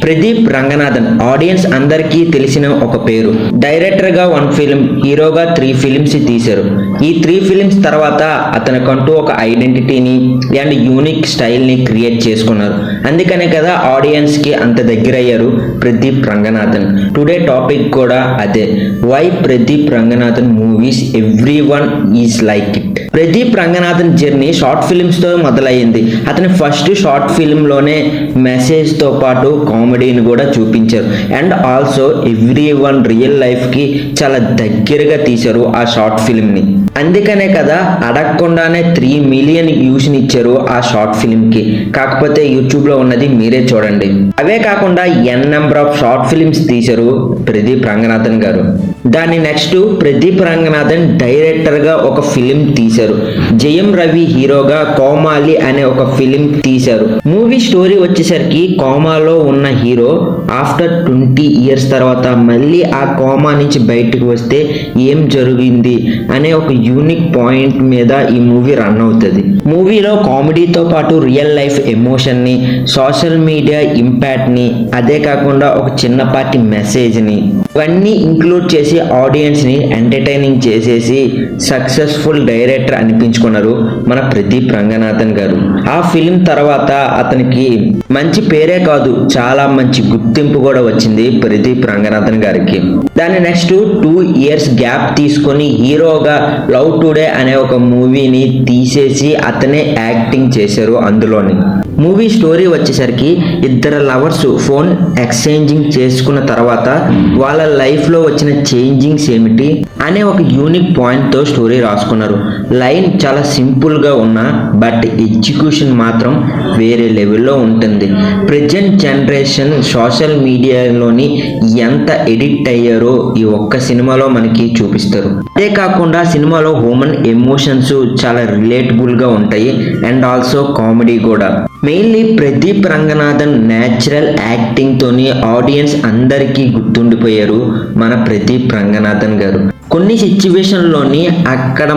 Pradeep Ranganathan audience అందరికీ తెలిసిన ఒక పేరు. డైరెక్టర్గా 1 ఫిలిం, హీరోగా 3 ఫిలిమ్స్ తీశారు. ఈ 3 ఫిలిమ్స్ తర్వాత అతనికంటూ ఒక ఐడెంటిటీని అండ్ యూనిక్ స్టైల్ని క్రియేట్ చేసుకున్నారు. అందుకనే కదా ఆడియన్స్కి అంత దగ్గర అయ్యారు ప్రదీప్ రంగనాథన్. టుడే టాపిక్ కూడా అదే, why Pradeep Ranganathan movies every one is like it. Pradeep Ranganathan journey short ఫిలిమ్స్తో మొదలయ్యింది. అతని ఫస్ట్ షార్ట్ ఫిలింలోనే మెసేజ్తో పాటు కామెడీని కూడా చూపించారు. And also every one real లైఫ్కి చాలా దగ్గరగా తీశారు ఆ షార్ట్ ఫిలింని. అందుకనే కదా అడగకుండానే 3 మిలియన్ వ్యూస్ని ఇచ్చారు ఆ షార్ట్ ఫిలింకి. కాకపోతే యూట్యూబ్లో ఉన్నది మీరే చూడండి. అవే కాకుండా ఎన్ నెంబర్ ఆఫ్ షార్ట్ ఫిలిమ్స్ తీశారు ప్రదీప్ రంగనాథన్ గారు. దాని నెక్స్ట్ ప్రదీప్ రంగనాథన్ డైరెక్టర్గా ఒక ఫిలిం తీశారు. జయం రవి హీరోగా కోమాలి అనే ఒక ఫిలిం తీశారు. మూవీ స్టోరీ వచ్చేసరికి కోమాలో ఉన్న హీరో ఆఫ్టర్ 20 ఇయర్స్ తర్వాత మళ్ళీ ఆ కోమా నుంచి బయటకు వస్తే ఏం జరిగింది అనే ఒక యూనిక్ పాయింట్ మీద ఈ మూవీ రన్ అవుతుంది. మూవీలో కామెడీతో పాటు రియల్ లైఫ్ ఎమోషన్ని, సోషల్ మీడియా ఇంపాక్ట్ని, అదే కాకుండా ఒక చిన్నపాటి మెసేజ్ని ఇవన్నీ ఇంక్లూడ్ చేసి ఆడియన్స్ని ఎంటర్టైనింగ్ చేసేసి సక్సెస్ఫుల్ డైరెక్టర్ అనిపించుకున్నారు మన ప్రదీప్ రంగనాథన్ గారు. ఆ ఫిలిం తర్వాత అతనికి మంచి పేరే కాదు, చాలా మంచి గుర్తింపు కూడా వచ్చింది ప్రదీప్ రంగనాథన్ గారికి. దాని నెక్స్ట్ 2 ఇయర్స్ గ్యాప్ తీసుకొని హీరోగా లవ్ టుడే అనే ఒక మూవీని తీసేసి అతనే యాక్టింగ్ చేశారు. అందులోని మూవీ స్టోరీ వచ్చేసరికి ఇద్దరు లవర్స్ ఫోన్ ఎక్స్చేంజింగ్ చేసుకున్న తర్వాత వాళ్ళ లైఫ్లో వచ్చిన చేంజింగ్స్ ఏమిటి అనే ఒక యూనిక్ పాయింట్తో స్టోరీ రాసుకున్నారు. లైన్ చాలా సింపుల్గా ఉన్నా బట్ ఎగ్జిక్యూషన్ మాత్రం వేరే లెవెల్లో ఉంటుంది. ప్రజెంట్ జనరేషన్ సోషల్ మీడియాలోని ఎంత ఎడిక్ట్ అయ్యారో ఈ ఒక్క సినిమాలో మనకి చూపిస్తారు. అదే కాకుండా సినిమాలో హ్యూమన్ ఎమోషన్స్ చాలా రిలేటబుల్గా ఉంటాయి అండ్ ఆల్సో కామెడీ కూడా. మెయిన్లీ ప్రదీప్ రంగనాథన్ న్యాచురల్ యాక్టింగ్తోని ఆడియన్స్ అందరికీ గుర్తుండిపోయారు మన ప్రదీప్ రంగనాథన్ గారు. కొన్ని సిచ్యువేషన్లోని అక్కడ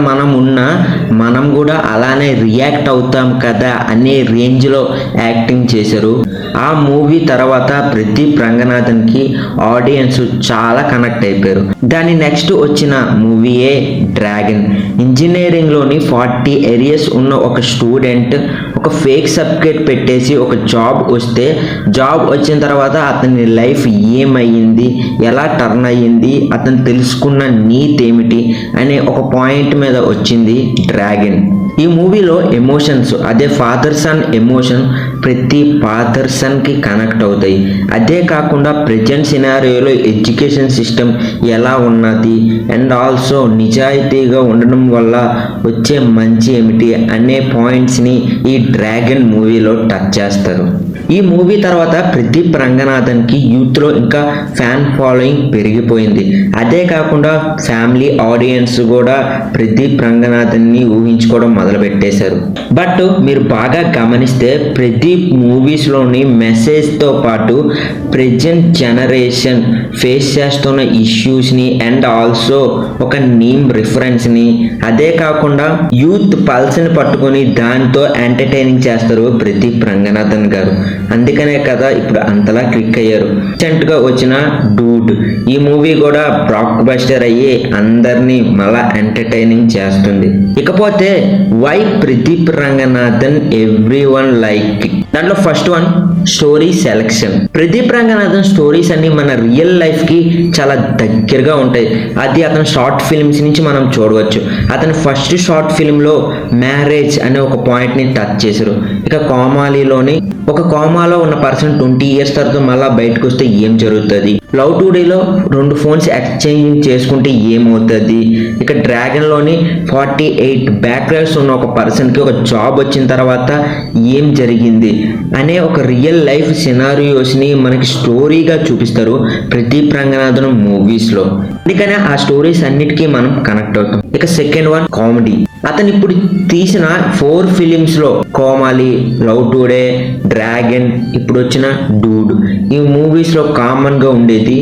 మనం కూడా అలానే రియాక్ట్ అవుతాం కదా అనే రేంజ్లో యాక్టింగ్ చేశారు. ఆ మూవీ తర్వాత ప్రదీప్ రంగనాథన్కి ఆడియన్స్ చాలా కనెక్ట్ అయిపోయారు. దాని నెక్స్ట్ వచ్చిన మూవీయే డ్రాగన్. ఇంజనీరింగ్లోని 40 ఏరియాస్ ఉన్న ఒక స్టూడెంట్ ఒక ఫేక్ సర్టిఫికేట్ పెట్టేసి ఒక జాబ్ వస్తే జాబ్ వచ్చిన తర్వాత అతని లైఫ్ ఏమయ్యింది, ఎలా టర్న్ అయ్యింది, అతను తెలుసుకున్న నీతి ఏమిటి అనే ఒక పాయింట్ మీద వచ్చింది డ్రాగన్. ఈ మూవీలో ఎమోషన్స్, అదే ఫాదర్ సన్ ఎమోషన్ ప్రతి ఫాదర్ సన్కి కనెక్ట్ అవుతాయి. అదే కాకుండా ప్రజెంట్ సినారియోలో ఎడ్యుకేషన్ సిస్టమ్ ఎలా ఉన్నది అండ్ ఆల్సో నిజాయితీగా ఉండడం వల్ల వచ్చే మంచి ఏమిటి అనే పాయింట్స్ని ఈ డ్రాగన్ మూవీలో టచ్ చేస్తారు. ఈ మూవీ తర్వాత ప్రదీప్ రంగనాథన్కి యూత్లో ఇంకా ఫ్యాన్ ఫాలోయింగ్ పెరిగిపోయింది. అదే కాకుండా ఫ్యామిలీ ఆడియన్స్ కూడా ప్రదీప్ రంగనాథన్ని ఊహించుకోవడం మొదలుపెట్టేశారు. బట్ మీరు బాగా గమనిస్తే ప్రదీప్ మూవీస్లోని మెసేజ్తో పాటు ప్రజెంట్ జనరేషన్ ఫేస్ చేస్తున్న ఇష్యూస్ని అండ్ ఆల్సో ఒక నేమ్ రిఫరెన్స్ని, అదే కాకుండా యూత్ పల్స్ని పట్టుకొని దాంతో ఎంటర్టైనింగ్ చేస్తారు ప్రదీప్ రంగనాథన్ గారు. అందుకనే కదా ఇప్పుడు అంతలా క్లిక్ అయ్యారు. రీసెంట్గా వచ్చిన డూడ్ ఈ మూవీ కూడా బ్లాక్ బస్టర్ అయ్యి అందరినీ మళ్ళా ఎంటర్టైనింగ్ చేస్తుంది. ఇకపోతే why Pradeep Ranganathan every one like it. దాంట్లో first one story selection. Pradeep Ranganathan stories అన్ని మన రియల్ లైఫ్కి చాలా దగ్గరగా ఉంటాయి. అది అతని షార్ట్ ఫిల్మ్స్ నుంచి మనం చూడవచ్చు. అతని ఫస్ట్ షార్ట్ ఫిల్మ్లో మ్యారేజ్ అనే ఒక పాయింట్ని టచ్ చేశారు. ఇక కోమాలో ఉన్న పర్సన్ 20 ఇయర్స్ తర్వాత మళ్ళీ బయటకు వస్తే ఏం జరుగుతుంది, లవ్ టుడేలో 2 ఫోన్స్ ఎక్స్చేంజ్ చేసుకుంటే ఏమవుతుంది, ఇక డ్రాగన్లోని 48 బ్యాక్గ్రౌండ్స్ ఉన్న ఒక పర్సన్కి ఒక జాబ్ వచ్చిన తర్వాత ఏం జరిగింది అనే ఒక రియల్ లైఫ్ సినారియోస్ని మనకి స్టోరీగా చూపిస్తారు ప్రదీప్ రంగనాథన్ మూవీస్లో. అందుకనే ఆ స్టోరీస్ అన్నిటికీ మనం కనెక్ట్ అవుతాం. ఇక సెకండ్ వన్ కామెడీ. అతను ఇప్పుడు తీసిన 4 ఫిలిమ్స్లో కోమాలి, లవ్ టుడే, డ్రాగన్, ఇప్పుడు వచ్చిన డూడ్, ఈ మూవీస్లో కామన్గా ఉండేది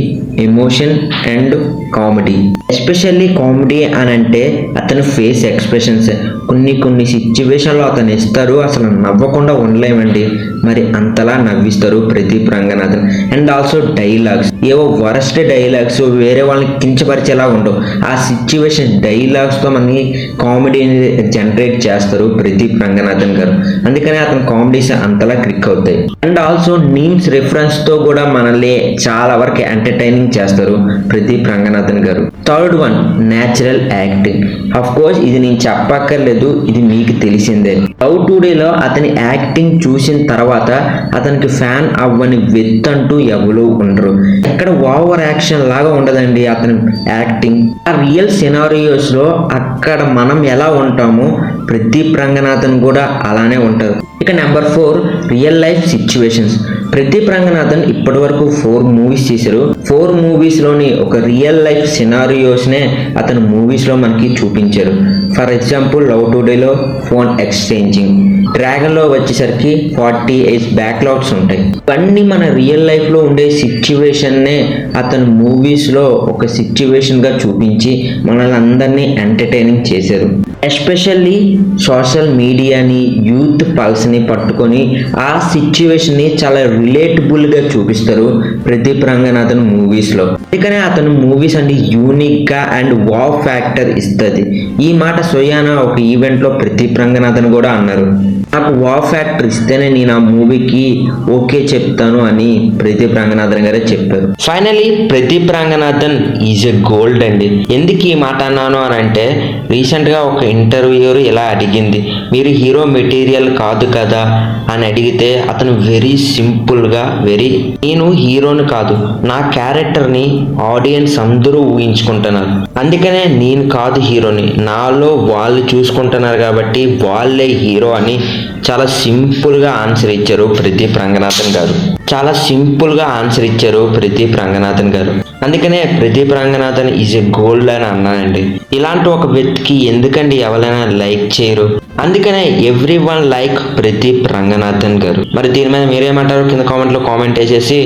emotion and comedy. Especially comedy అని అంటే అతని ఫేస్ ఎక్స్ప్రెషన్స్. కొన్ని సిచ్యువేషన్లో అతను ఇస్తారు, అసలు నవ్వకుండా ఉండలేమండి. మరి అంతలా నవ్విస్తారు Pradeep Ranganathan. And also dialogues, ఏవో వరస్ట్ డైలాగ్స్, వేరే వాళ్ళని కించపరిచేలా ఉండవు. ఆ సిచ్యువేషన్ డైలాగ్స్తో మనకి కామెడీని జనరేట్ చేస్తారు ప్రదీప్ రంగనాథన్ గారు. అందుకనే అతని కామెడీస్ అంతలా క్లిక్ అవుతాయి. అండ్ ఆల్సో నీమ్స్ తో కూడా మనల్ని చాలా వరకు ఎంటర్టైనింగ్ చేస్తారు ప్రదీప్ రంగనాథన్ గారు. Third one, natural acting. Of course ఇది నేను చెప్పక్కర్లేదు, ఇది మీకు తెలిసిందే. లవ్ టుడేలో అతని యాక్టింగ్ చూసిన తర్వాత అతనికి ఫ్యాన్ అవ్వని వ్యక్తి అంటూ ఎవరు ఉండరు. ఎక్కడ ఓవర్ యాక్షన్ లాగా ఉండదండి అతని యాక్టింగ్. ఆ రియల్ సినారియోస్ లో అక్కడ మనం ఎలా ఉంటామో ప్రదీప్ రంగనాథన్ కూడా అలానే ఉంటారు. ఇక number 4, real life situations. Pradeep Ranganathan ఇప్పటి వరకు 4 మూవీస్ చేశారు. 4 మూవీస్ లోని ఒక రియల్ లైఫ్ సినారియోస్ నే అతను మూవీస్ లో మనకి చూపించారు. ఫర్ ఎగ్జాంపుల్ లవ్ టుడేలో ఫోన్ ఎక్స్చేంజింగ్, డ్రాగన్ లో వచ్చేసరికి 48 బ్యాక్లాగ్స్ ఉంటాయి. ఇవన్నీ మన రియల్ లైఫ్ లో ఉండే సిచ్యువేషన్ నే అతను మూవీస్ లో ఒక సిచ్యువేషన్ గా చూపించి మనల్ని అందరినీ ఎంటర్టైనింగ్ చేశారు. ఎస్పెషల్లీ సోషల్ మీడియాని, యూత్ పల్స్ని పట్టుకొని ఆ సిచ్యువేషన్ని చాలా రిలేటబుల్గా చూపిస్తారు ప్రదీప్ రంగనాథన్ మూవీస్లో. అందుకనే అతను మూవీస్ అంటే యూనిక్గా అండ్ వావ్ ఫ్యాక్టర్ ఇస్తుంది. ఈ మాట సోయానా ఒక ఈవెంట్లో ప్రదీప్ రంగనాథన్ కూడా అన్నారు. నాకు వావ్ ఫ్యాక్టర్ ఇస్తేనే నేను ఆ మూవీకి ఓకే చెప్తాను అని ప్రదీప్ రంగనాథన్ గారే చెప్పారు. Finally Pradeep Ranganathan is a gold అండి. ఎందుకు ఈ మాట అన్నాను అని అంటే, రీసెంట్గా ఒక ఇంటర్వ్యూర్ ఇలా అడిగింది, మీరు హీరో మెటీరియల్ కాదు కదా అని అడిగితే అతను వెరీ సింపుల్గా నేను హీరోని కాదు, నా క్యారెక్టర్ని ఆడియన్స్ అందరూ ఊహించుకుంటున్నారు, అందుకనే నేను కాదు హీరోని, నాలో వాళ్ళు చూసుకుంటున్నారు కాబట్టి వాళ్ళే హీరో అని చాలా సింపుల్గా ఆన్సర్ ఇచ్చారు ప్రదీప్ రంగనాథన్ గారు. అందుకనే Pradeep Ranganathan is a gold అని అన్నానండి. ఇలాంటి ఒక వ్యక్తికి ఎందుకండి ఎవరైనా లైక్ చేయరు? అందుకనే every one like Pradeep Ranganathan గారు. మరి దీని మీద మీరేమంటారు కింద కామెంట్లో కామెంట్ వేసేసి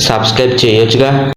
సబ్స్క్రైబ్ చేయొచ్చుగా.